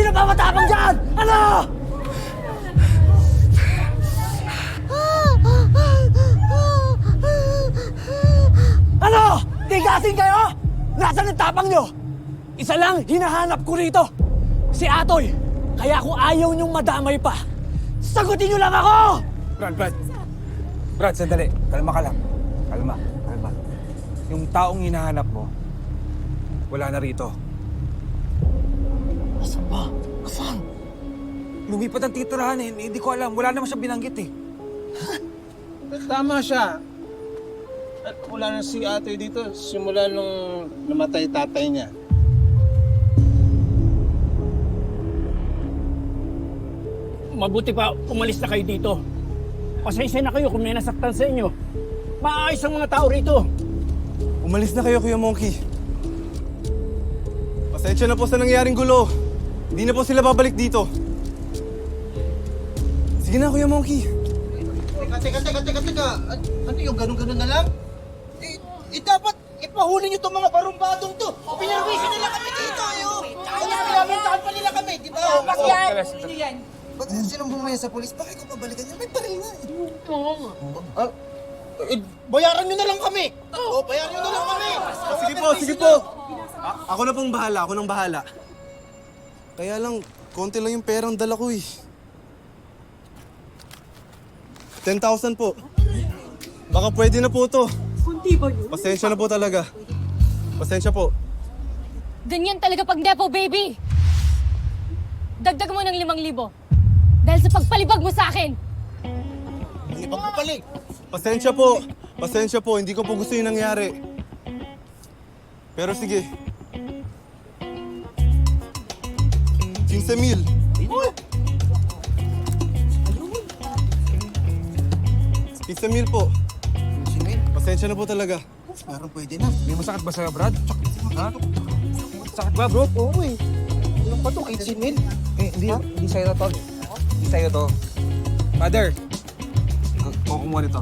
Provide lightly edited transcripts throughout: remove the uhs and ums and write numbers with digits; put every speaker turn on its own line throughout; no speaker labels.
Sino ba matapang dyan? Ano? Ano? Tigasin kayo? Nasaan ang tapang nyo? Isa lang hinahanap ko rito. Si Atoy. Kaya kung ayaw nyong madamay pa, sagutin nyo lang ako!
Brad, sandali. Kalma ka lang. Kalma. Yung taong hinahanap mo, wala na rito.
Asan ba? Asan?
Lumipat ang titirahan eh. Hindi ko alam. Wala naman siya binanggit eh.
Tama siya. At wala na si ate dito simula nung namatay tatay niya.
Mabuti pa umalis na kayo dito. Pasensya na kayo kung may nasaktan sa inyo. Maayos ang mga tao rito.
Umalis na kayo, Kuya Monkey. Pasensya na po sa nangyaring gulo. Hindi na po sila babalik dito. Sige na, Kuya Monkey.
Teka. Ano yung ganun-ganun na lang? Dapat ipahuli niyo itong mga barumbadong to. Pinarwisin nila kami dito, ayo. Pinarwisin pa nila kami, di ba?
Sinong bumaya sa polis? Bakit ko pabalikan niya? May baril nga
Bayaran niyo na lang kami. Bayaran niyo na lang kami.
Sige po. Ako na pong bahala, ako nang bahala. Kaya lang, konti lang yung perang dala ko eh. 10,000 po. Baka pwede na po to.
Kunti ba yun?
Pasensya na po talaga. Pasensya po.
Ganyan talaga pag nepo, baby! Dagdag mo ng 5,000. Dahil sa pagpalibag mo sa akin!
Hindi pagpapalig.
Pasensya po. Hindi ko po gusto yung nangyari. Pero sige. 15,000. 15,000 po. Pasensya na po talaga.
Parang pwede na.
May masakit ba sa'yo, Brad? Ha? Sakit ba, bro?
Oo eh. Ano pa to? 18,000?
Hindi sa'yo to. Hindi sa'yo to. Father, kumuha nito.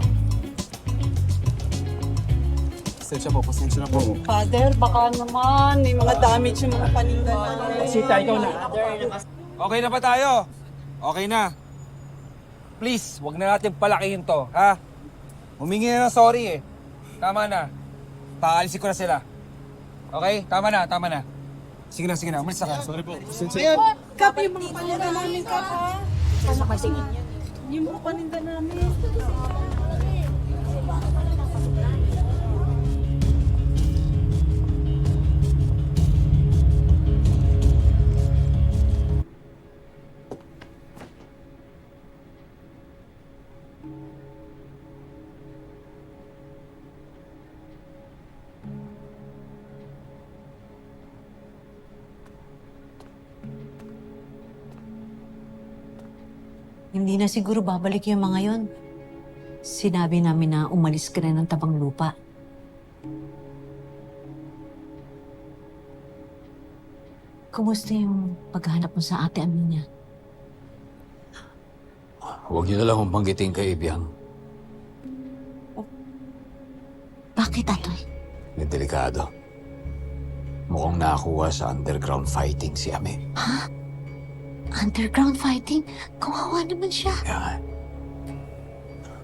Pasensya na po.
Father, baka naman may mga damage yung mga paninda namin.
Sita, ikaw na.
Okay na ba tayo? Okay na. Please, wag na natin palakihin to, ha? Humingi na ng sorry eh. Tama na. Paalisin ko na sila. Okay? Tama na. Sige na. Umalis na ka.
Sorry po. Pasensya.
Kap, yung mga paninda namin, Kap, ha? Yung mga paninda namin.
Hindi na siguro babalik yung mga yon. Sinabi namin na umalis ka na ng tabang lupa. Kumusta yung paghahanap mo sa ate Aminya?
Huwag niyo na lang akong banggitin kay Ibiang.
Bakit, Atoy?
May delikado. Mukhang nakakuha sa underground fighting si Ame.
Ha? Underground fighting? Kawawa naman siya.
Kaya nga.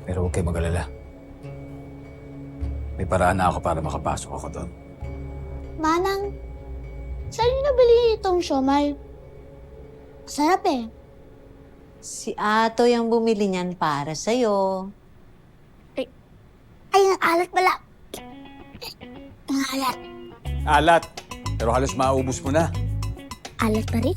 Pero huwag kayo mag-alala. May paraan na ako para makapasok ako doon.
Manang, saan niyo nabili itong siomay? Sarap eh.
Si Atoy ang bumili niyan para sa'yo.
Ay, ang alat pala. Ang alat.
Alat! Pero halos maubos mo na.
Alat pa rin.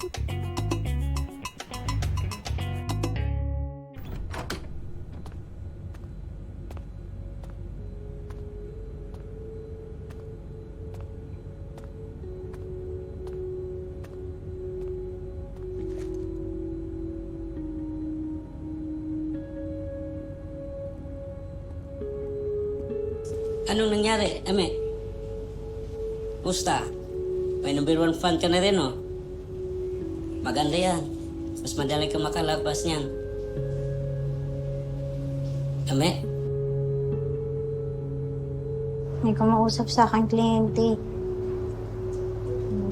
Anong nangyari, Ame? Musta? May number 1 fan ka na rin, oh. Maganda yan. Mas madali ka makalabas niyan. Ame?
May kumausap sa akin kliyente.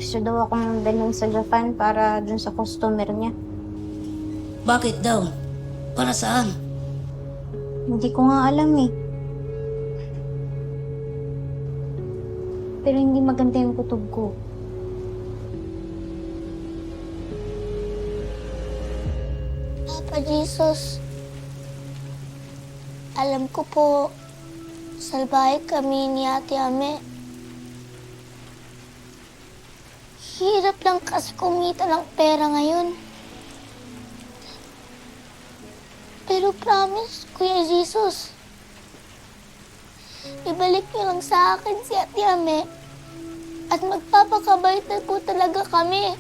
gusto daw akong dalhin sa Japan para dun sa customer niya.
Bakit daw? Para saan?
Hindi ko nga alam eh. Pero hindi maganda yung kutob ko. Papa Jesus, alam ko po, salbahe kami ni Ate Ame. Hirap lang kasi kumita ng pera ngayon. Pero promise, Kuya Jesus, ibalik niyo lang sa akin si Ate Ame at magpapakabait na po talaga kami.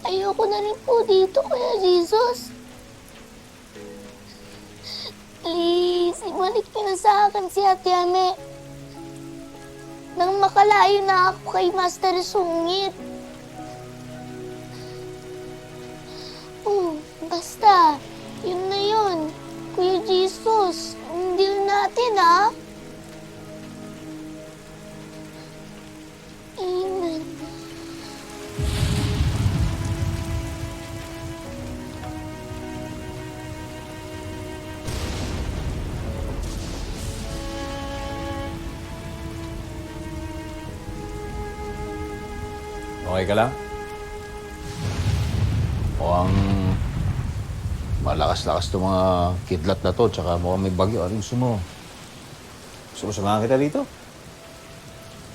Ayoko na rin po dito, Kuya Jesus. Please, ibalik niyo na sa akin si Ate Ame. Nang makalayo na ako kay Master Sungit. Oh, basta, yun na yun. Kuya Jesus, deal natin, ha? Amen.
Okay ka lang? Mukhang malakas-lakas itong mga kidlat na to, tsaka mukhang may bagyo. Ano gusto mo? Gusto mo samahan kita dito?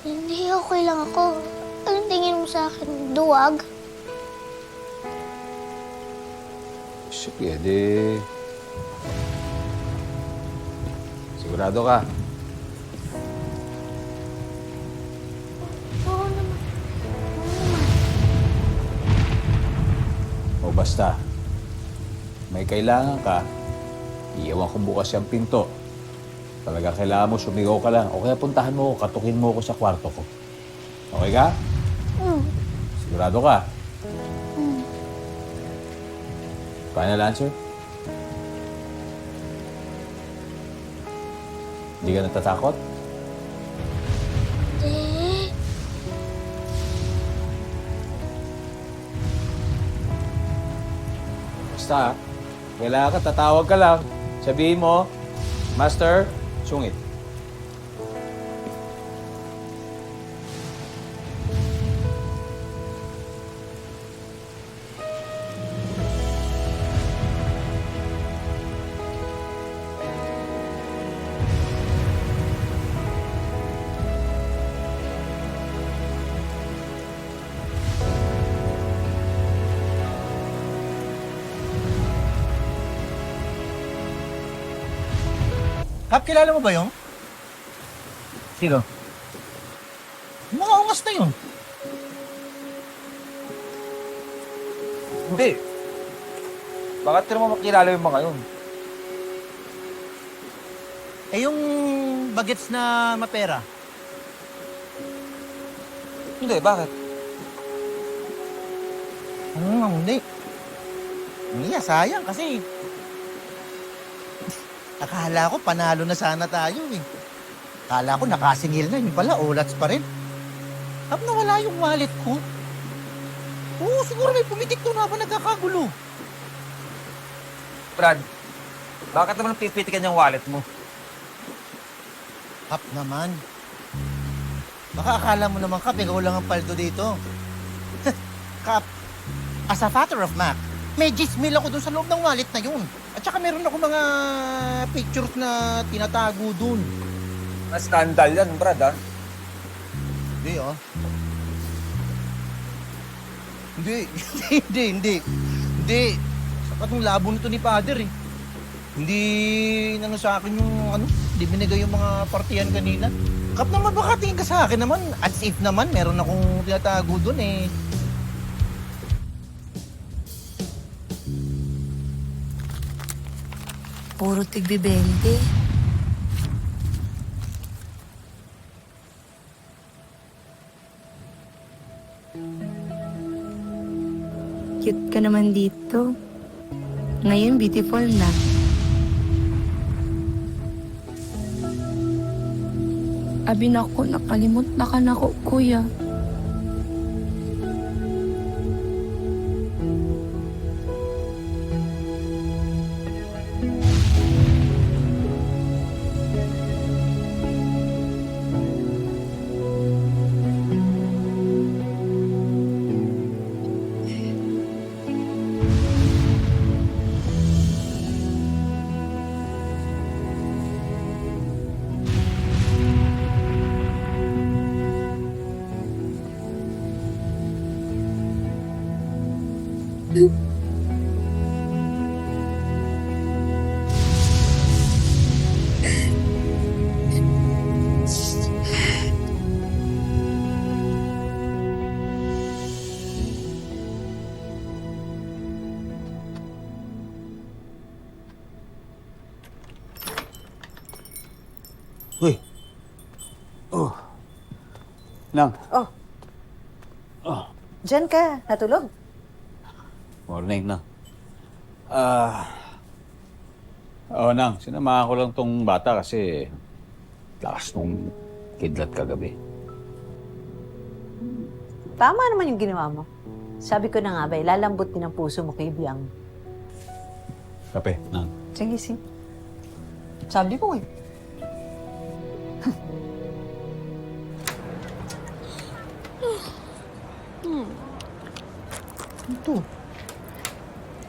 Hindi, okay lang ako. Anong tingin mo sa akin? Duwag?
Sige, di... Sigurado ka?
Oo naman.
O basta, may kailangan ka, iiwan ko bukas yung pinto. Talaga kailangan mo, sumigaw ka lang. O kaya puntahan mo ko, katukin mo ko sa kwarto ko. Okay ka? Sigurado ka? Final answer? Hindi ka natatakot?
Hindi.
Basta, kailangan ka, tatawag ka lang. Sabihin mo, Master, Sungit.
Kap, kilala mo ba yun?
Sino?
Yung mga ungas na yun.
Hindi. Bakit ka naman makilala yung mga yun?
Eh yung bagets na mapera.
Hindi, bakit?
Hindi. Hindi, sayang kasi. Akala ko panalo na sana tayo eh. Akala ko nakasingil na, yun pala, olats pa rin. Kap, nawala yung wallet ko. Oo, siguro may pumitik doon habang nagkakagulo.
Brad, bakit naman pipitikan yung wallet mo?
Kap naman. Baka akala mo naman, Kap, ikaw lang ang paldo dito. Kap, as a father of Mac, may gismil ako dun sa loob ng wallet na yun. At saka meron ako mga pictures na tinatago dun.
Na skandal yan, Brad, ha?
Hindi, oh. Hindi. Sapat yung labo nito ni Father, eh. Hindi, ano sa akin yung, hindi binigay yung mga partiyan kanina. Kap naman, baka tingin ka sa akin naman, as if naman, meron akong tinatago dun, eh.
Puro tigbi-20. Cute ka naman dito. Ngayon, beautiful na. Abi nako, nakalimot na ka nako, kuya.
Uy. Nang.
Diyan ka, natulog?
Morning, Nang. Nang. Sinamahan ko lang tong bata kasi lakas nung kidlat kagabi.
Tama naman yung ginawa mo. Sabi ko na nga ba, lalambot din ang puso mo kay Biang.
Kape, Nang.
Sige, si. Sabi ko eh.
Ito.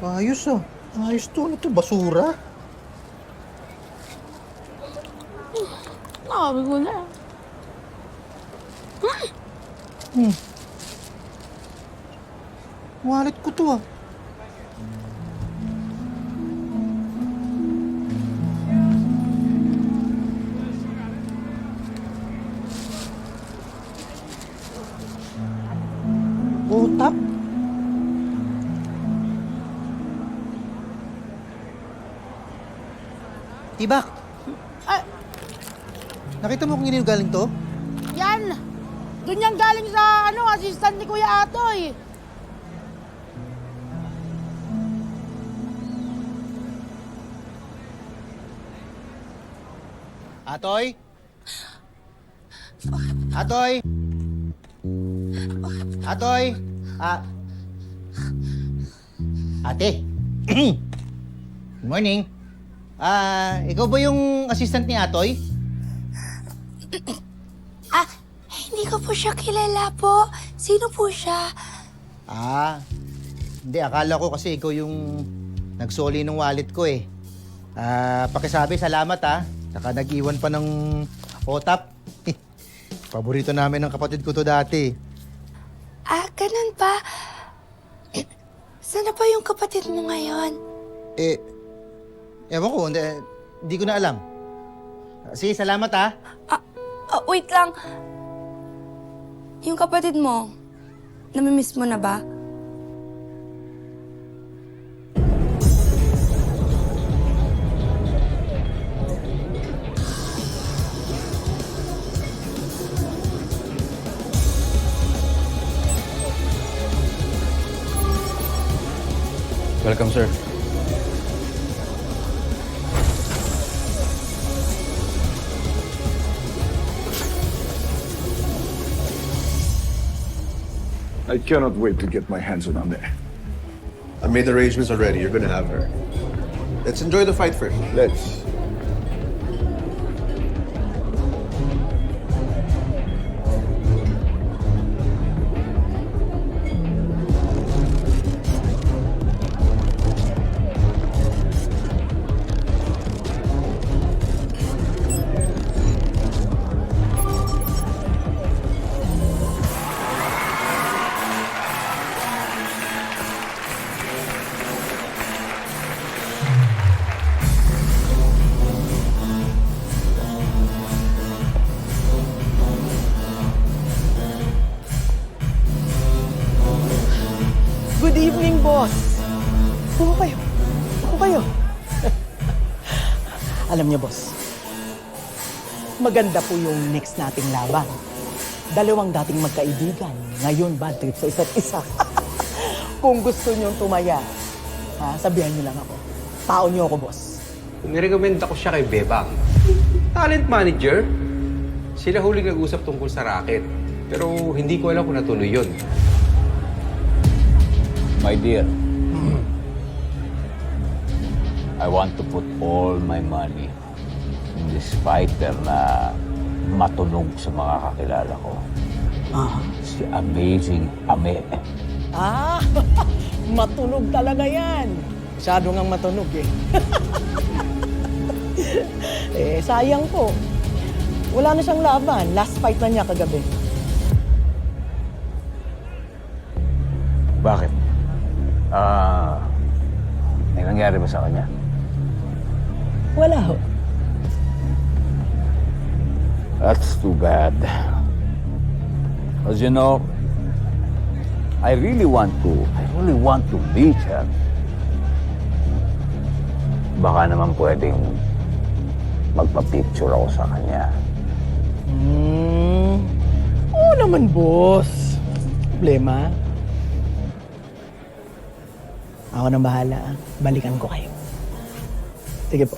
Ayos ah. Ayos to. Ano to? Basura?
Sabi ko na.
Wallet ko to ah. Utap? Tibak!
Ay!
Nakita mo kung kanino galing to?
Yan! Doon yan galing sa, assistant ni Kuya Atoy.
Atoy? Atoy? Atoy? Ate? Good morning. Ikaw ba yung assistant ni Atoy?
Hindi ko po siya kilala po. Sino po siya?
Hindi. Akala ko kasi ikaw yung nagsoli ng wallet ko eh. Pakisabi, salamat Saka nag-iwan pa ng otap. Paborito namin ng kapatid ko to dati.
Ganun ba? Sana pa yung kapatid mo ngayon?
Ewan ko, hindi ko na alam. Sige, salamat
Wait lang. Yung kapatid mo, namimiss mo na ba?
Welcome, sir.
I cannot wait to get my hands on Ame.
I made arrangements already. You're gonna have her. Let's enjoy the fight first.
Let's.
Good evening, boss. Upo kayo. Upo kayo. Alam niyo, boss, maganda po yung next nating laban. Dalawang dating magkaibigan, ngayon bad trip sa isa't isa. Kung gusto niyong tumaya, sabihan niyo lang ako. Taon niyo ako, boss.
Nirekomenda ko siya kay Bebang. Talent manager. Si Sila huling nag-usap tungkol sa racket. Pero hindi ko alam kung natuloy yun.
My dear, I want to put all my money in this fighter na matunog sa mga kakilala ko. Si Amazing Ame.
Ah, matunog talaga yan. Masyado ngang matunog eh. Sayang po. Wala na siyang laban. Last fight na niya kagabi.
Bakit? May nangyari ba sa kanya?
Wala ho.
That's too bad. Because you know, I really want to meet her. Baka naman pwedeng magpa-picture ako sa kanya.
Oo naman, boss. Problema? Ako nang bahala. Balikan ko kayo. Sige po.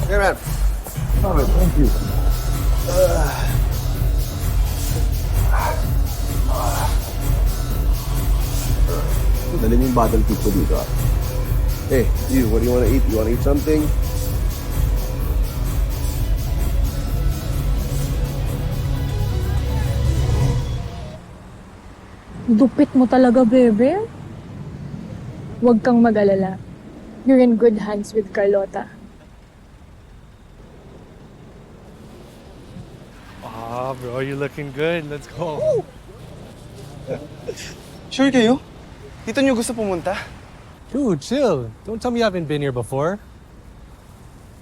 Hey, man.
All right, thank you.
Dali mo yung bottle pizza dito, ah. Hey, you, what do you wanna eat? You wanna eat something?
Dupit mo talaga, bebe. Huwag kang mag-alala. You're in good hands with Carlota.
Ah, bro, you're looking good. Let's go. Sure kayo? Dito nyo gusto pumunta?
Dude, chill. Don't tell me you haven't been here before.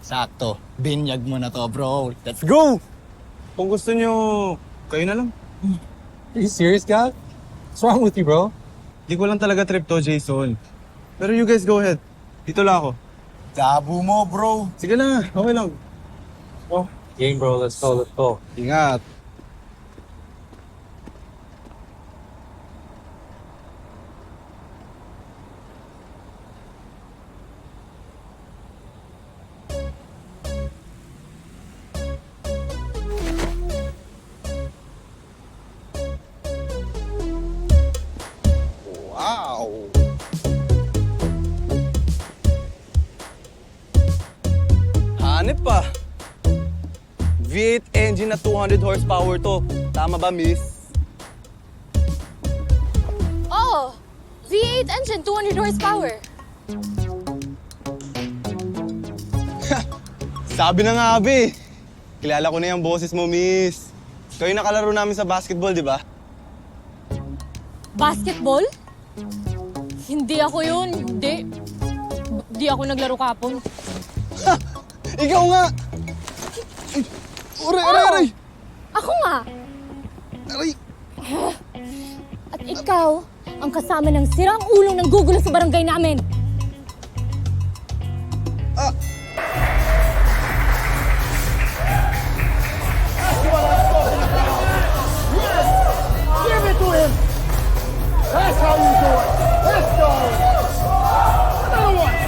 Sakto. Binyag mo na to, bro.
Let's go! Kung gusto nyo, kayo na lang.
Are you serious, Gav? What's wrong with you, bro?
Di ko lang talaga trip to, Jason. Pero you guys go ahead. Dito lang ako.
Tabu mo, bro.
Sige na, okay lang. Oh,
Game, bro. Let's go, let's go.
ingat. Wow! Hanip pa. V8 engine na 200 horsepower to. Tama ba, miss?
Oh! V8 engine, 200 horsepower.
Sabi na nga, Abi. Kilala ko na yung boses mo, miss. Kayo nakalaro namin sa basketball, di ba?
Basketball? Hindi ako yun. Hindi ako naglaro kapon.
Ikaw nga! Aray, aray, aray!
Ako nga!
Aray!
At ikaw, ang kasama ng sirang ulong ng gugulo sa barangay namin.
Give it to him! That's how you do it! Let's go! Another one!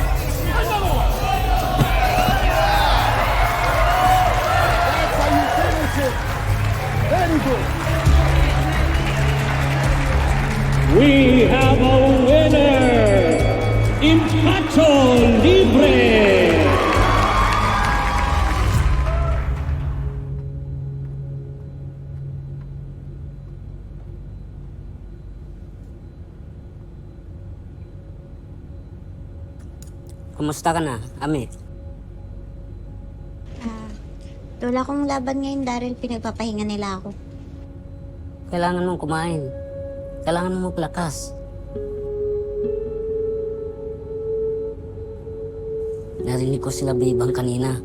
Another one! That's how you finish it! Very good!
We have a winner! Impacto Libre!
Kumusta ka na, Ame?
Wala akong laban ngayon, Daryl. Pinagpapahinga nila ako.
Kailangan mong kumain. Kailangan mong maglakas. Narinig ko sila bibang kanina.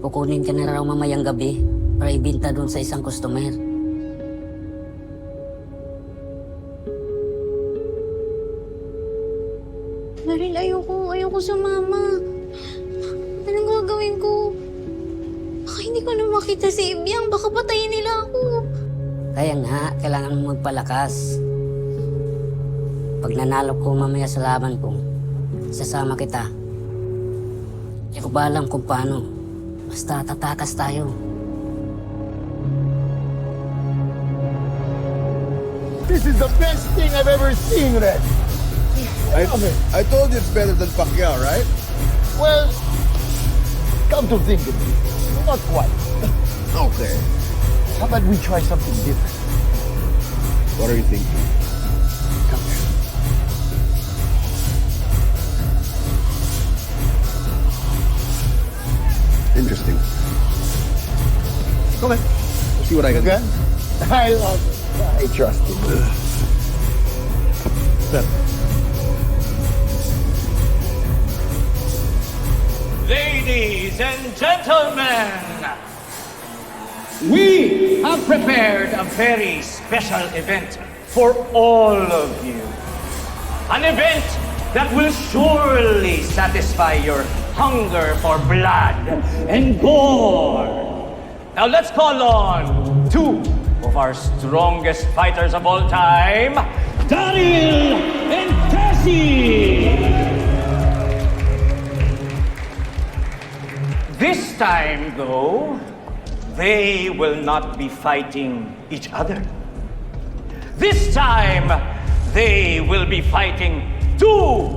Kukunin ka na raw mamayang gabi para ibinta doon sa isang customer.
Daryl, ayoko sa mama. Anong gagawin ko? Baka hindi ko na makita si Ibyang. Baka patayin nila ako.
Kaya nga, kailangan mong magpalakas. Pag nanalo ko mamaya sa laban ko, Isasama kita. Hindi ko ba alam kung paano. Basta tatakas tayo.
This is the best thing I've ever seen, Red.
I told you it's better than Pacquiao, right?
Well, come to think of it, not quite.
Okay.
How about we try something different?
What are you thinking?
Come here.
Interesting. Okay. Let's see what I can
Okay? I love it. I trust you.
Ladies and gentlemen, we have prepared a very special event for all of you. An event that will surely satisfy your hunger for blood and gore. Now let's call on two of our strongest fighters of all time, Daryl and Cassie. This time, though, they will not be fighting each other. This time, they will be fighting two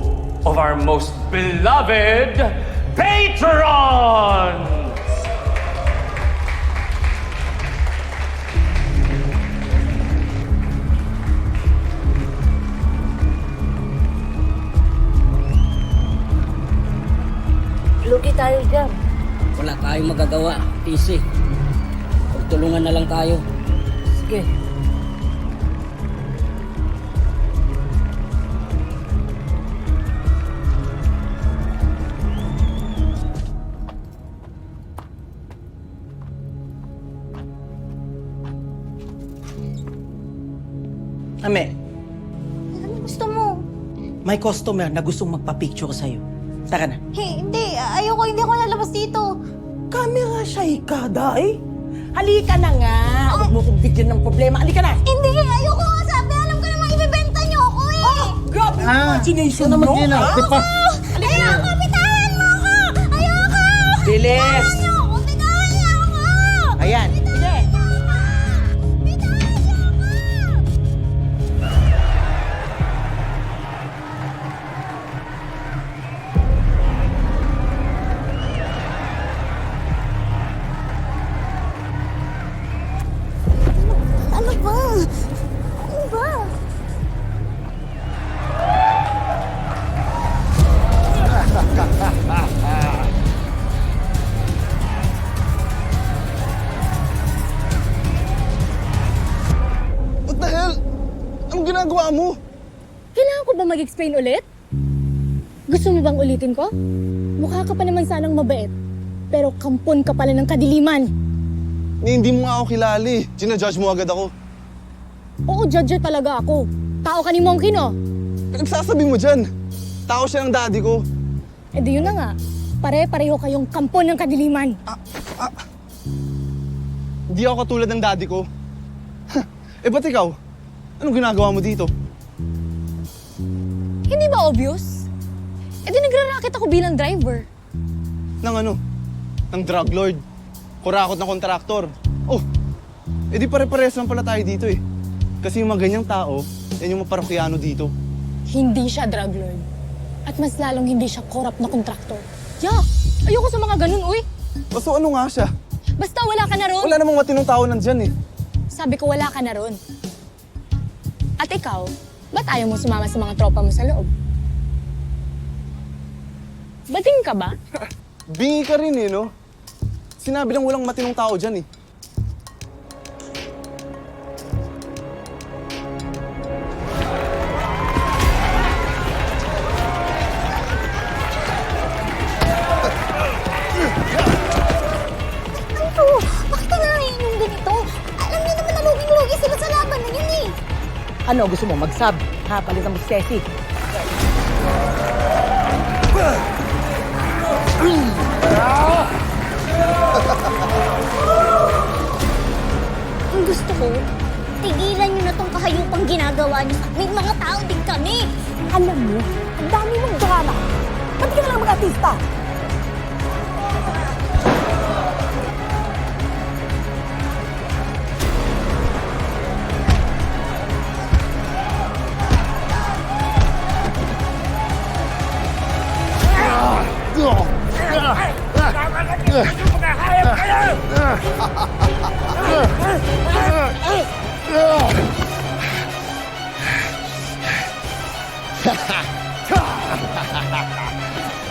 of our most beloved patrons!
Lugi tayo dyan. Wala tayong magagawa, TC. Magtulungan na lang tayo. Sige.
Ame,
Ano gusto mo?
may customer na gustong magpa-picture sa'yo. Tara na.
Hindi. Ayoko, hindi ako lalabas dito.
Camera shy ka, Day. Halika na nga. Huwag mo kong bigyan ng problema. Halika na.
Hindi, ayoko nga sabi. Alam ko naman ibibenta niyo ako eh.
Grabe imagination
Ito naman
mo.
din,
ha?
Diba?
Ayoko, bitahan mo ako! Ayoko!
Bilis!
Bitahan niyo ako! Bitahan niyo ako!
Ayan. Sige.
Bitahan niyo ako! Ano ba? Ano ba?
What the hell? Anong ginagawa mo?
Kailangan ko ba mag-explain ulit? Gusto mo bang ulitin ko? Mukha ka pa naman sanang mabait. Pero kampon ka pala ng kadiliman.
Hindi mo nga ako kilala eh. Ginajudge mo agad ako.
Oo, judger talaga ako. Tao ka ni Monkey, no?
Nagsasabi mo dyan. Tao siya ng daddy ko.
Eh di yun na nga. Pare-pareho kayong kampon ng kadiliman.
Hindi ako katulad ng daddy ko. Eh ba't ikaw? Anong ginagawa mo dito?
Hindi ba obvious? Eh di nagra-racket ako bilang driver.
Ng ano? Ng drug lord. Kurakot na kontraktor. Oh, eh di pare-pares lang pala tayo dito eh. Kasi yung mga ganyang tao, yan yung mga parokyano dito.
Hindi siya drug lord. At mas lalong hindi siya corrupt na kontraktor. Yak! Ayoko sa mga ganun, uy!
So ano nga siya?
Basta wala ka na ron.
Wala namang matinong tao nandyan eh.
Sabi ko wala ka na ron. At ikaw, ba't ayaw mo sumama sa mga tropa mo sa loob? Bading ka ba?
Bingi ka rin eh, no? Sinabi lang walang matinong tao dyan eh.
Ano? Bakit ka nangyayin yung ganito? Alam niyo naman na luging-lugi sila sa laban na yun eh.
Ano, gusto mo mag-sub? Ha, palitan mo si Ceci.
Ang gusto ko, tigilan niyo na tong kahayupang ginagawa niyo. May mga tao din kami.
Alam mo, ang dami mong drama.
Ba't ka na lang mag-artista?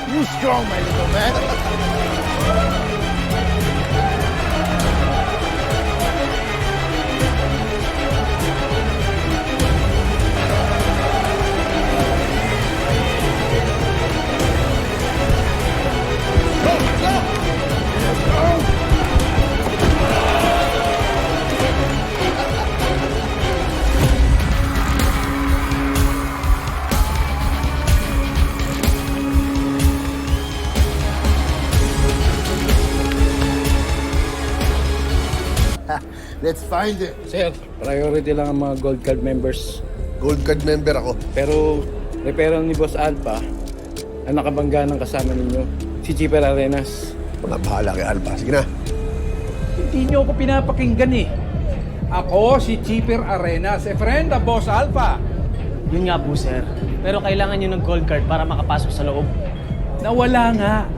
You strong, my little man. Let's find it.
Sir, priority lang ang mga gold card members.
Gold card member ako.
Pero referral ni Boss Alpha ang nakabangga ng kasama ninyo, si Chipper Arenas.
Mga bahala kay Alba. Sige na.
Hindi niyo ako pinapakinggan eh. Ako si Chipper Arenas, a friend of Boss Alpha.
Yun nga po, sir. Pero kailangan nyo ng gold card para makapasok sa loob.
Nawala nga.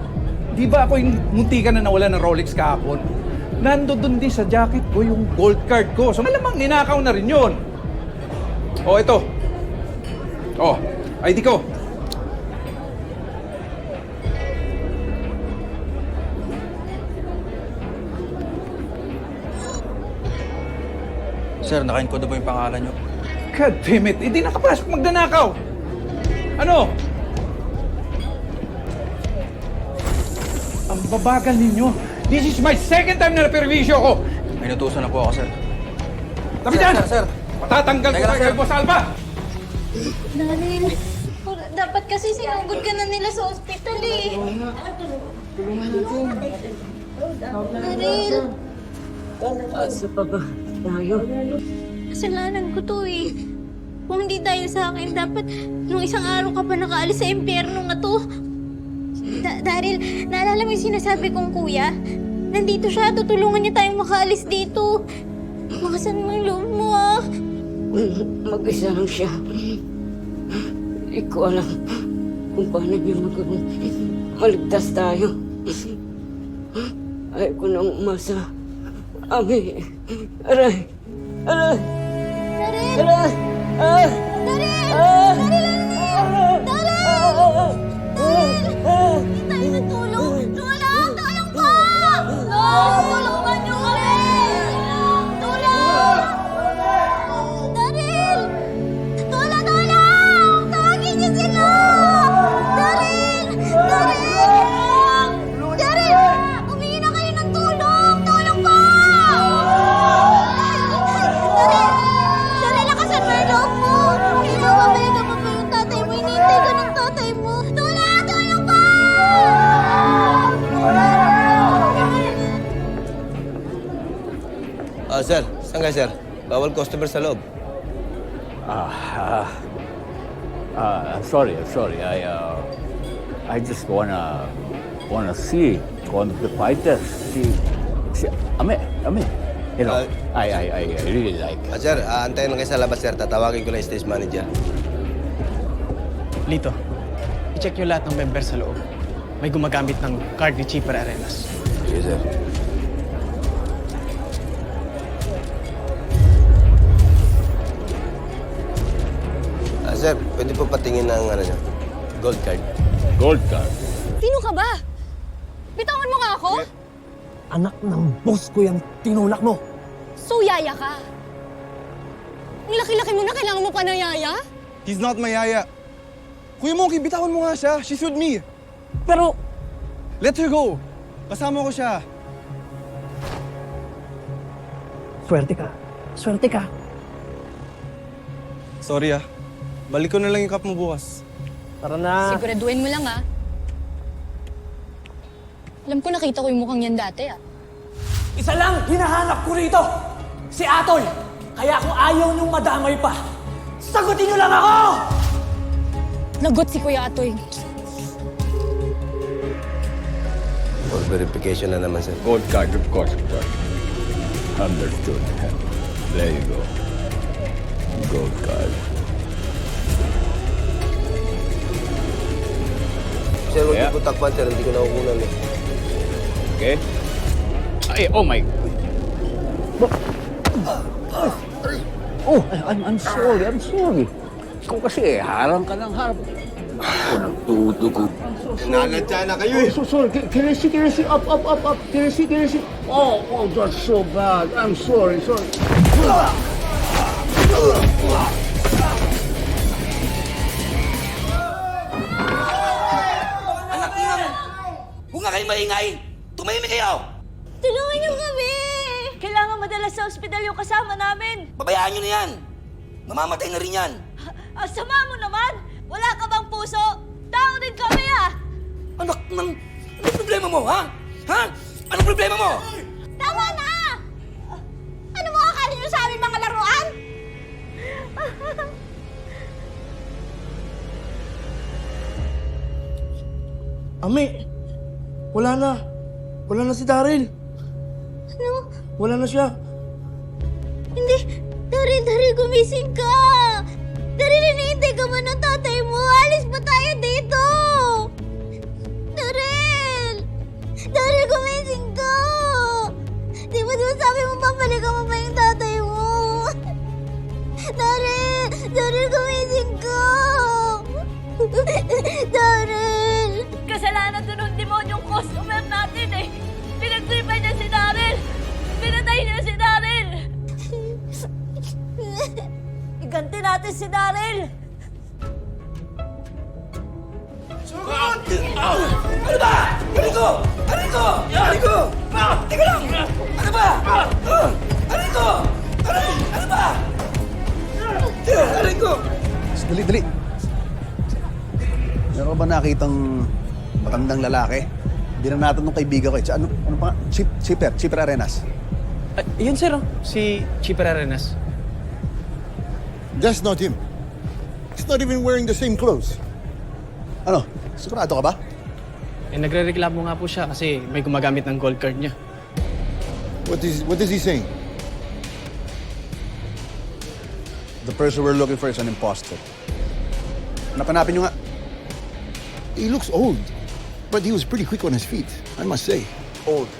Di ba ako yung muntikan na nawala ng Rolex kahapon? Nandoon din sa jacket ko yung gold card ko. So malamang ninakaw na rin yun. Oh, ito. Oh, ID ko.
Sir, naka-encode po yung pangalan nyo.
God damn it, hindi nakapasok magnanakaw. Ano? Ang babagal ninyo. This is my second time na naperwisyo ko.
May nutusan na po ako, sir.
Tabi dyan! Sir. Patatanggal ko kayo kay Boss Alpha.
Daryl, dapat kasi sinugod ka na nila sa ospital eh. Daryl.
Asa pa ba tayo?
Kasalanan ko to eh. Kung hindi dahil sa akin, dapat nung isang araw ka pa nakaalis sa impyerno nga to. Daryl, naalala mo yung sinasabi kong kuya? Nandito siya, tutulungan niya tayong makaalis dito. Makasan mo yung loob mo ah.
Mag-isa lang siya. Hindi ko alam kung paano niya maligtas tayo. Ayaw ko nang umasa. Ami. Aray! Aray!
Daryl!
Aray! Ah!
Daryl!
Ah!
Daryl! Daryl! Daryl! Hindi tayo ng tulong! Tulong! Tulong po! Tulungan niyo kami! Tulong! Daryl! Tulong! Tulong! Tawagin niyo sila! Daryl! Daryl! Daryl! Humingi na kayo ng tulong! Tulong po! Daryl! Daryl, lakasan mo yung loob mo! Pinapabaya mo pa yung tatay mo. Hinihintay ka ng tatay mo. Tulong! Tulong po!
Sir, saan kayo, sir? Bawal customer sa loob.
Sorry. I just wanna see one of the fighters. See, Ame. You know, I really like.
Sir, antayin lang kayo sa labas, sir. Tatawagin ko lang yung stage manager.
Lito, i-check nyo lahat ng member sa loob. May gumagamit ng card ni Chipper Arenas.
Sige, sir. Sir, pwede po patingin ng gold card.
Gold card?
Sino ka ba? Bitawan mo nga ako?
Anak ng boss ko yung tinulak mo.
So, yaya ka. Ang laki-laki mo na, kailangan mo pa ng yaya?
He's not my yaya. Kuya Monkey, bitawan mo nga siya. She's with me.
Pero,
Let her go. Kasama ko siya.
swerte ka. Swerte ka.
Sorry Balik ko na lang yung cup mo bukas.
Tara na.
Siguraduhin mo lang ah. Alam ko nakita ko yung mukhang yan dati ah.
Isa lang hinahanap ko rito. Si Atoy. Kaya kung ayaw niyong madamay pa, sagutin niyo lang ako!
Lagot si Kuya Atoy.
For verification na naman, sir.
Gold card, of course. Understood. There you go. Gold card.
Sir, huwag
Yeah.
niyo po takpan, sir. Hindi ko nakukunan eh.
Okay? Ay, oh my... Oh, I'm sorry. Ikaw kasi harang ka ng harap. Nagtutugo.
Naladya na kayo eh.
So sorry. Can I see? Up. Can I see? Oh, that's so bad. I'm sorry.
Anak niyo! Huwag nga kayo maingay! Tumahimik kayo!
Tulungan niyo kami! Kailangan madala sa ospital yung kasama namin.
Babayaan nyo na yan! Mamamatay na rin yan!
Ang sama mo naman! Wala ka bang puso? Tao din kami ah!
Anak ng... Anong problema mo, ha? Ha? Anong problema mo?
Tama na! Ano mo akala niyo sa aming mga laruan?
Ami, wala na. Wala na si Daryl.
Ano?
Wala na siya.
Hindi! Daryl, gumising ka! Daryl, hinihintay ka man ng tatay mo! Alis pa tayo dito! Daryl, gumising ka! Di ba sabi mo babalikan mo pa yung tatay mo? Daryl, gumising ka! Daryl! Kasalanan to ng demonyong customer natin eh! Pinagtripan niya si Daryl! Pinatay niya si Daryl! Iganti natin si Daryl!
Ano ba? Aray ko! Teka lang! Ano ba? Aray ko! Ano ba? Aray ko!
Dali. Meron ka ba nakitang matandang lalaki? Hindi na natin nung kaibigan ko eh. Ano pa? Chipper Arenas.
Yun, sir. Si Chipper Arenas.
That's not him. He's not even wearing the same clothes.
Ano? Sigurado ka ba?
Nagre-reklamo nga po siya kasi may gumagamit ng gold card niya.
What is he saying?
The person we're looking for is an imposter. Napanapin nyo nga.
He looks old, but he was pretty quick on his feet, I must say. Old.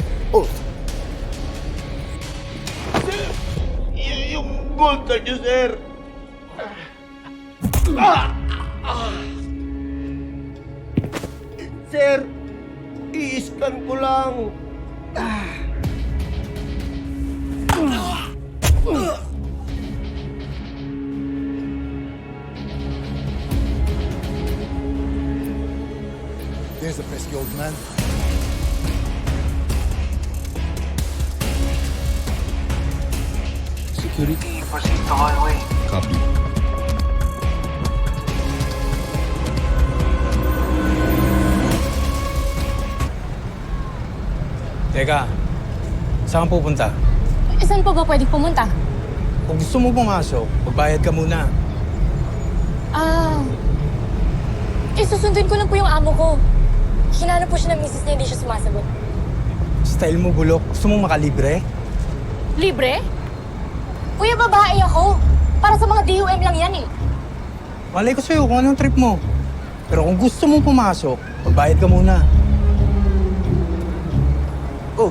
Yung gold card niyo, sir. Sir, i-scan ko lang.
There's the pesky old man.
Security, proceed to highway.
Copy.
Teka, saan ka pupunta?
Saan pa ba pwede pumunta?
Kung gusto mo pumasok, magbayad ka muna.
Susundin ko lang po yung amo ko. Hinanap po siya ng misis niya, hindi siya sumasagot.
Style mo bulok. Gusto mo makalibre?
Libre? Kuya, babae ako. Para sa mga DUM lang yan eh.
Malay ko sa'yo kung anong trip mo. Pero kung gusto mong pumasok, magbayad ka muna.
Oh.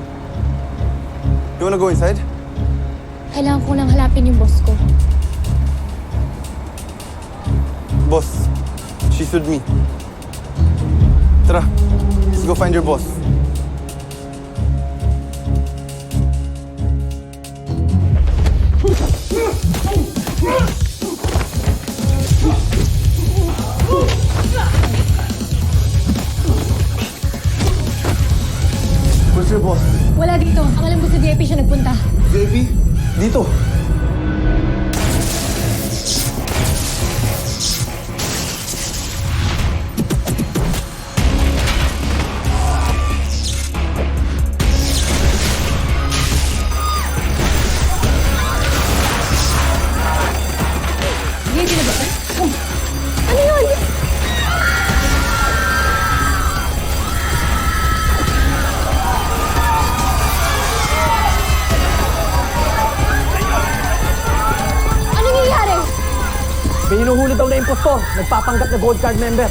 You wanna go inside?
Kailangan ko nang halapin yung boss ko.
Boss, she sued me. Tara, let's go find your boss. Where's your boss?
Wala dito. Ang alam ko sa VIP siya nagpunta.
VIP? Dito.
VIP na ba? Ano yun?
May hinuhuli daw na impostor. Nagpapanggap na gold card member.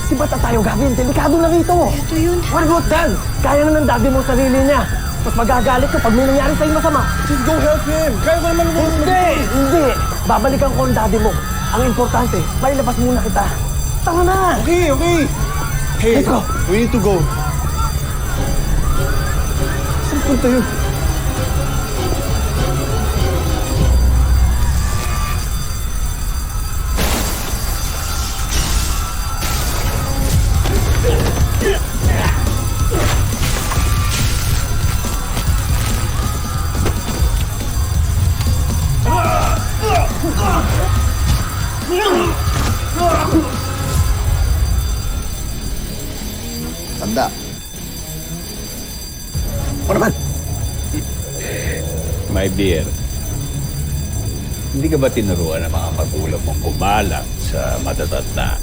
Si bata tayo gagawin. Delikado na rito.
Ito yun.
What about Dan? Kaya na ng daddy mo sarili niya. Mas magagalit ka pag may nangyari sa'yo masama.
Just go help him! Kaya ko naman
Hindi! Babalikan ko ang daddy mo. Ang importante, mailabas muna kita. Tara na!
Okay. Hey,
Let's go.
we need to go. Saan punta yun?
Tanda.
Ano naman? My dear, hindi ka ba tinuruan ng mga magulang mong kumalat sa matatanda?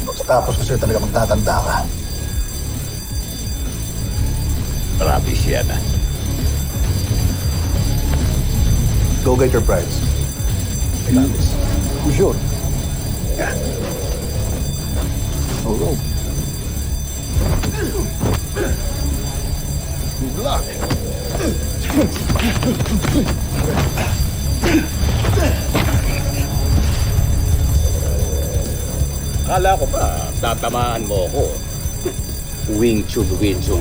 Pagkatapos kasi talaga magtatanda ka.
Promise yan, ah.
Go get your prize. I got this. You sure? Yeah. Oh, go. Good luck.
Akala ko pa, tatamaan mo ako. Wing Chun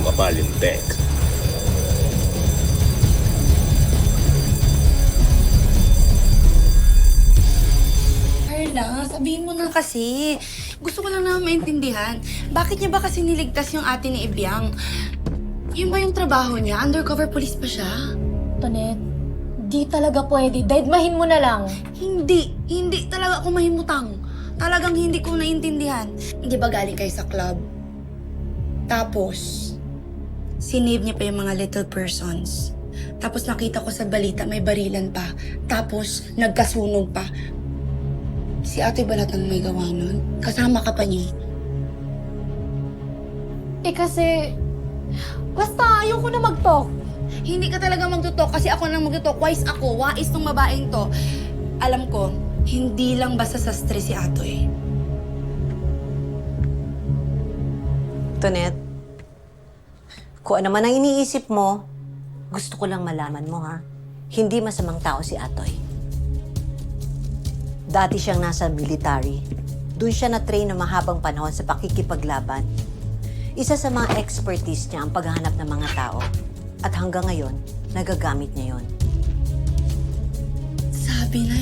ka pa, lintek.
Carla, sabihin mo na kasi. Gusto ko lang naman maintindihan. Bakit niya ba kasi niligtas yung ate ni Ebyang? Yun ba yung trabaho niya? Undercover police pa siya?
Tonet, di talaga pwede. Daidmahin mo na lang.
Hindi talaga ako mahimutang. Talagang hindi ko naintindihan. Di ba galing kayo sa club? Tapos, sinave niya pa yung mga little persons. Tapos nakita ko sa balita may barilan pa. Tapos, nagkasunog pa. Si Ate Balat ang may gawa nun. Kasama ka pa niya.
Kasi, basta ayoko na mag-talk.
Hindi ka talaga magtutok kasi ako nang magtutok. Wise ako. Wais tong babaeng to. Alam ko, hindi lang basta sa stress si Atoy.
Tonet, kung ano man ang iniisip mo, gusto ko lang malaman mo, ha? Hindi masamang tao si Atoy. Dati siyang nasa military. Doon siya na-train na mahabang panahon sa pakikipaglaban. Isa sa mga expertise niya ang paghahanap ng mga tao. At hanggang ngayon, nagagamit niya yon.
Sabi na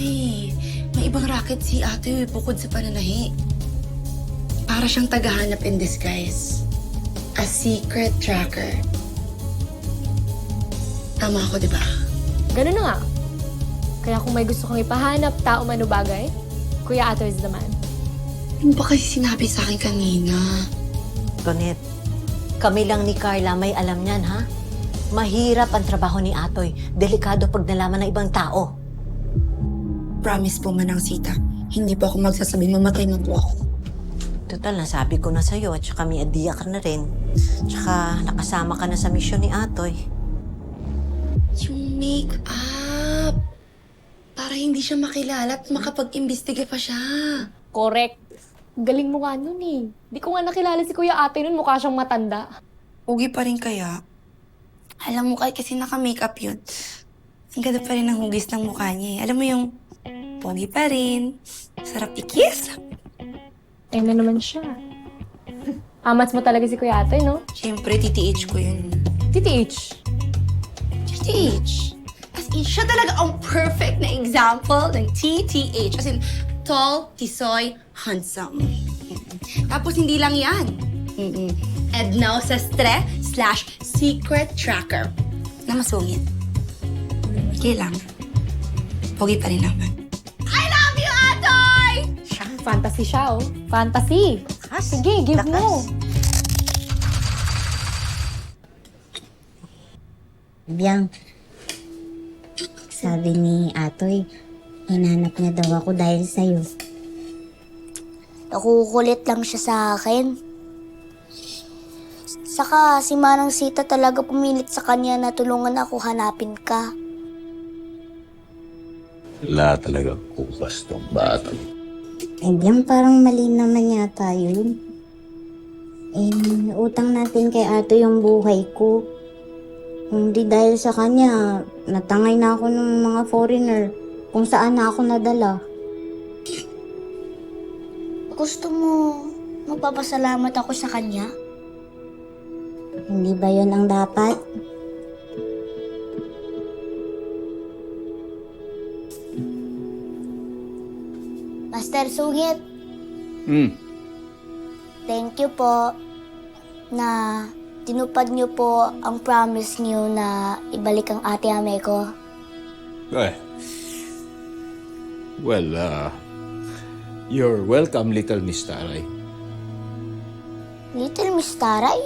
may ibang racket si Atoy bukod sa pananahi. Para siyang tagahanap in disguise. A secret tracker. Tama ako, di ba?
Ganun na nga. Kaya kung may gusto kang ipahanap, tao man o bagay, Kuya Ato is the man.
Ano ba kasi sinabi sa akin kanina?
Tonet, kami lang ni Carla may alam niyan, ha? Mahirap ang trabaho ni Atoy. Delikado pag nalaman ng ibang tao.
Promise po manang sita. Hindi po ako magsasabi mamatay na po ako.
Total, nasabi ko na sa'yo at saka may adiya ka na rin. Tsaka nakasama ka na sa misyon ni Atoy.
Yung make-up. Para hindi siya makilala at makapag-imbestiga pa siya.
Correct. Galing mo nga nun eh. Di ko nga nakilala si Kuya Ate nun, mukha siyang matanda.
Ugi pa rin kaya. Alam mo kahit kasi naka-makeup yun. Ang ganda pa rin ang hugis ng mukha niya eh. Alam mo yung pogi pa rin. Sarap i-kiss.
Ayun na naman siya. Amats mo talaga si Kuya Ate, no?
Siyempre, TTH ko yun.
TTH.
TTH. As in, siya talaga ang perfect na example ng TTH. As in, tall, tisoy, handsome. Tapos hindi lang yan. And now sa secret tracker na masungit. Okay lang. Pogi pa rin naman. I love you, Atoy!
Fantasy siya, oh. Fantasy. Sige, give mo.
Biyang, sabi ni Atoy, hinanap niya daw ako dahil sa'yo.
Nakukulit lang siya sa akin. Saka si Manang Sita talaga pumilit sa kanya na tulungan ako hanapin ka.
Wala talaga kupas tong bata.
Diyan parang mali naman yata yun. Utang natin kay Ato yung buhay ko. Kung di dahil sa kanya, natangay na ako ng mga foreigner kung saan na ako nadala.
Gusto mo magpapasalamat ako sa kanya?
Hindi ba yun ang dapat?
Master Sungit, thank you po na tinupad niyo po ang promise niyo na ibalik ang ate ame ko.
Well, you're welcome, little Miss Taray.
Little Miss Taray?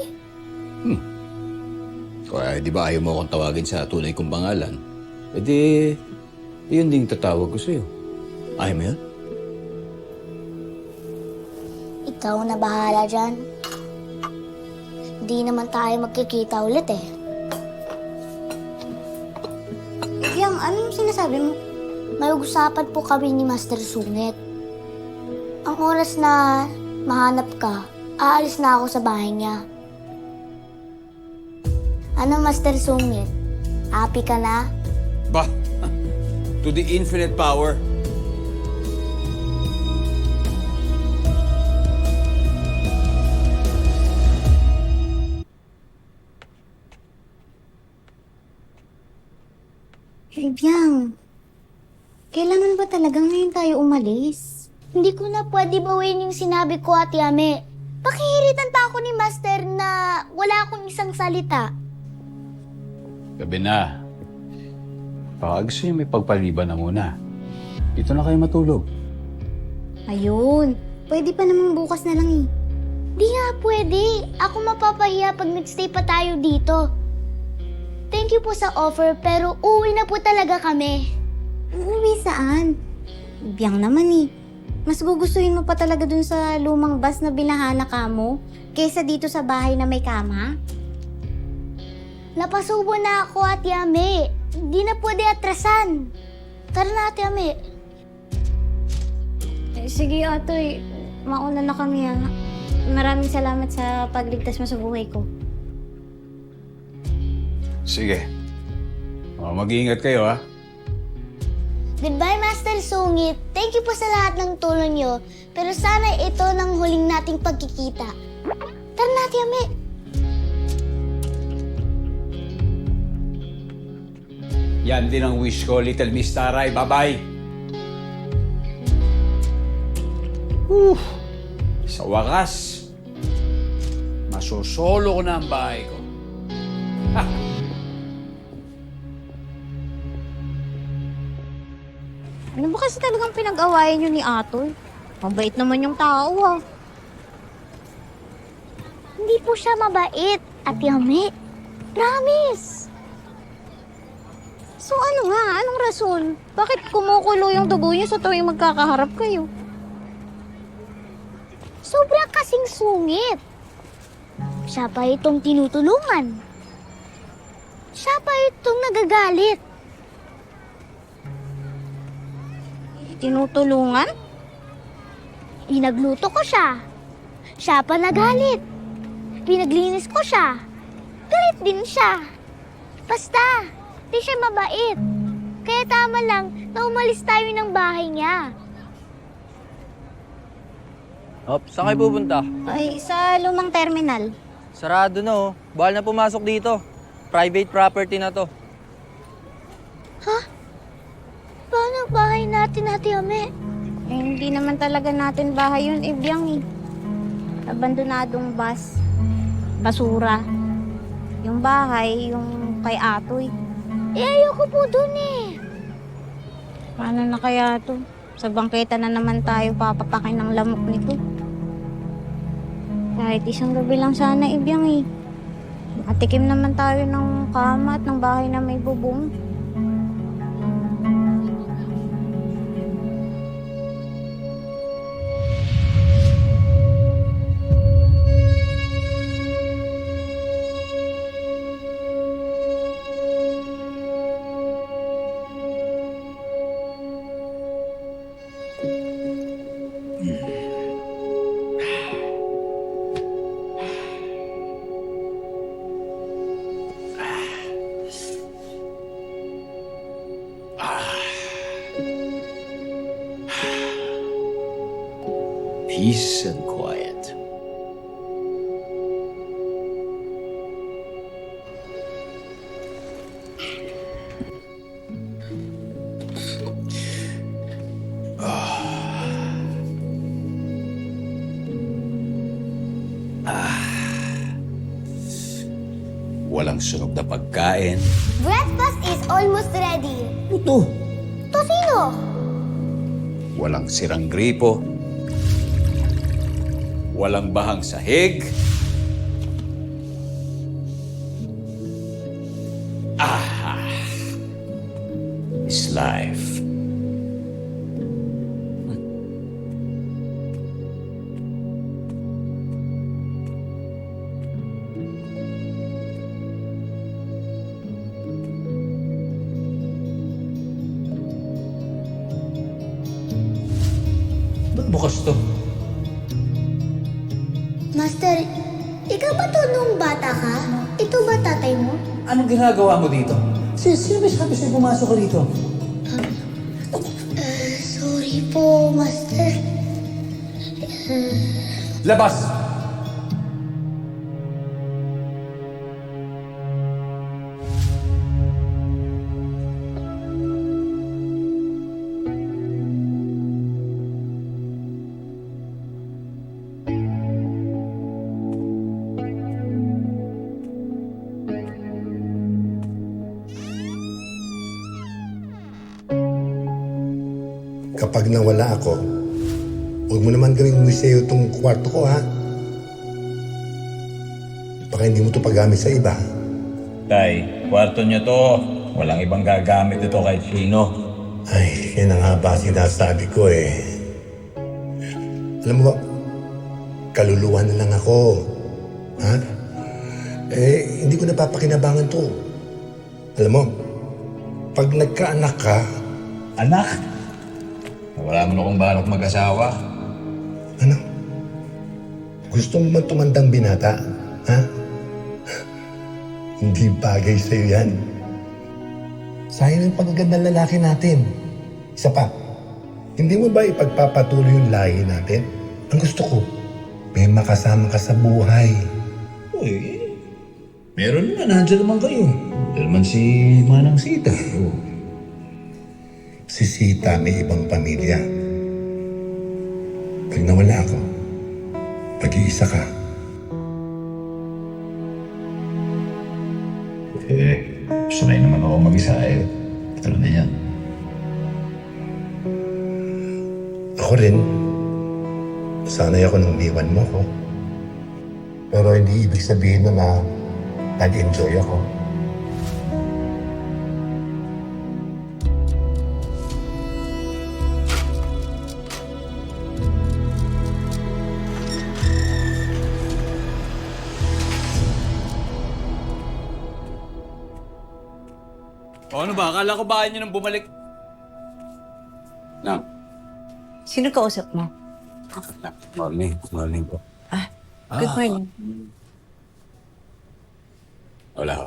Kaya di ba ayaw mo akong tawagin sa tunay kong pangalan? E di, yun din tatawag ko sa'yo. Ayaw mo yun?
Ikaw na bahala dyan. Hindi naman tayo magkikita ulit eh.
Yang, anong sinasabi mo?
May usapan po kami ni Master Sungit. Ang oras na mahanap ka, aalis na ako sa bahay niya. Ano, Master Sungit? Happy ka na?
Bah! To the infinite power.
Biyang, kailangan ba talagang ngayon tayo umalis?
Hindi ko na pwede bawiin yung sinabi ko, Ate Ame. Pakihiritan pa ako ni Master na wala akong isang salita.
Gabi na. Baka gusto niyo may pagpaliban na muna. Dito na kayo matulog.
Ayun, pwede pa namang bukas na lang eh.
Di nga pwede. Ako mapapahiya pag nagstay pa tayo dito. Thank you po sa offer, pero uwi na po talaga kami.
Uwi saan? Biyang naman eh. Mas gugustuhin mo pa talaga dun sa lumang bus na binahala ka mo kaysa dito sa bahay na may kama?
Napasubo na ako, Ate Ame. Hindi na pwede atrasan. Tara na, Ate Ame.
Sige, Atoy. Mauna na kami ha. Maraming salamat sa pagligtas mo sa buhay ko.
Sige. Mag-iingat kayo, ha?
Goodbye, Master Sungit. Thank you po sa lahat ng tulong nyo. Pero sana ito ng huling nating pagkikita. Tara na, Ate Ame.
Yan din ang wish ko, little Miss Taray. Bye-bye! Sa wakas, masosolo ko na ang bahay ko.
Ano ba kasi talagang pinag-awayan yun ni Atoy? Mabait naman yung tao ah.
Hindi po siya mabait, Ate Ame. Promise.
So ano nga? Anong rason? Bakit kumukulo yung dugo niya sa tuwing magkakaharap kayo?
Sobra kasing sungit. Siya pa itong tinutulungan. Siya pa itong nagagalit.
Tinutulungan?
Pinagluto ko siya. Siya pa nagalit. Pinaglinis ko siya. Galit din siya. Basta, di siya mabait. Kaya tama lang na umalis tayo ng bahay niya.
Hop, saan kayo pupunta?
Ay, sa lumang terminal.
Sarado na oh. Bawal na pumasok dito. Private property na to.
Ha? Paano ang bahay natin, Ate Ame?
Hindi naman talaga natin bahay yun, Ibyang eh. Abandonadong bus. Basura. Yung bahay, yung kay Atoy.
Ayoko po dun eh.
Paano na kaya to? Sa bangketa na naman tayo papapakin ng lamok nito. Kahit isang gabi lang sana, Ibyang eh. Matikim naman tayo ng kama at ng bahay na may bubong.
peace and quiet. Walang sunog na pagkain.
Breakfast is almost ready.
Ito.
Tosino.
Walang sirang gripo. Walang bahang sahig. Is life. Ba't bukas to?
Master, ikaw ba to nung bata ka? Ito ba tatay mo?
Anong ginagawa mo dito? Sino ba sabi sa'yo pumasok ka dito?
Sorry po, Master.
Labas!
Kapag nawala ako, huwag mo naman gawing museo itong kwarto ko, ha? Baka hindi mo ito paggamit sa iba.
Tay, kwarto niyo to. Walang ibang gagamit ito kahit sino.
Ay, yan ang haba sinasabi ko eh. Alam mo ba, kaluluwa na lang ako. Ha? Eh, hindi ko napapakinabangan to. Alam mo, pag nagkaanak ka,
Anak? Wala mo na akong balak mag-asawa.
ano? Gusto mo man tumandang binata? Ha? Hindi bagay sa'yo yan. Sayang ang pagagandang lalaki natin. Isa pa, hindi mo ba ipagpapatuloy yung lahi natin? Ang gusto ko, may makasama ka sa buhay.
Uy, meron naman. Nandiyan naman kayo. Nandiyan naman si Manang Sita.
Si Sita may ibang pamilya. Pag nawala ako, pag-iisa ka.
Sanay naman ako mag-isa eh. Ito na yan.
Ako rin. Sanay ako nung iwan mo ko. Pero hindi ibig sabihin na nag-enjoy ako.
O ano ba? Akala ko ba niyo nang bumalik? Nang.
Sino kausap mo?
Morning po.
Good morning.
Wala ko.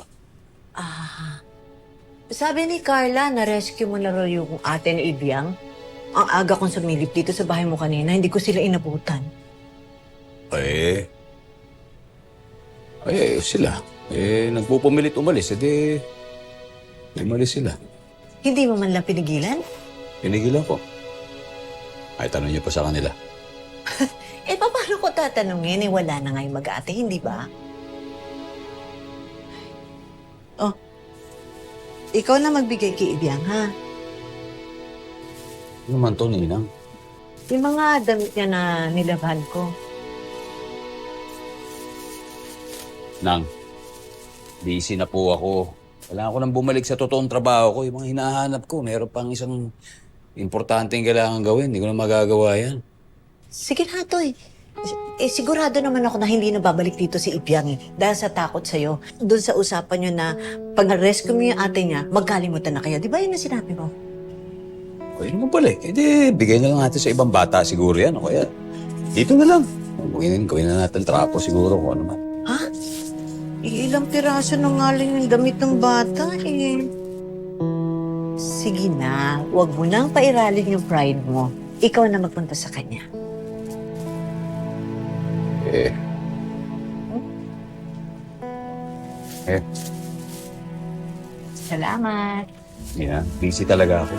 Sabi ni Carla, na-rescue mo na raw yung ate ni Ibiang. Ang aga kong sumilip dito sa bahay mo kanina, hindi ko sila inabutan.
Sila. Nagpupumilit umalis. Umalis sila.
Hindi mo man lang pinigilan?
Pinigilan ko. Ay, tanong niyo pa sa kanila.
Paano ko tatanungin? Wala na nga yung mag-ate, hindi ba? Oh, ikaw na magbigay kay Ibiang, ha?
Ano naman to, Ninang?
Yung mga damit niya na nilabhan ko.
Nang, busy na po ako. Kailangan ko nang bumalik sa totoong trabaho ko. Yung mga hinahanap ko, meron pang isang importanteng kailangan gawin. Hindi ko na magagawa yan.
Sige na, Toy. Sigurado naman ako na hindi na babalik dito si Ibiang dahil sa takot sa'yo. Doon sa usapan nyo na pag na-rescue mo yung ate niya, magkalimutan na kayo. Di ba yun ang sinabi mo?
Pwede mo balik. Bigay na lang natin sa ibang bata siguro yan. O kaya, dito na lang. Gawin na natin trapo siguro kung ano man.
Ha? Ilang piraso na nga lang yung damit ng bata eh. Sige na, huwag mo nang pairalin yung pride mo. Ikaw na magpunta sa kanya.
Eh,
Salamat.
yeah, busy talaga ako.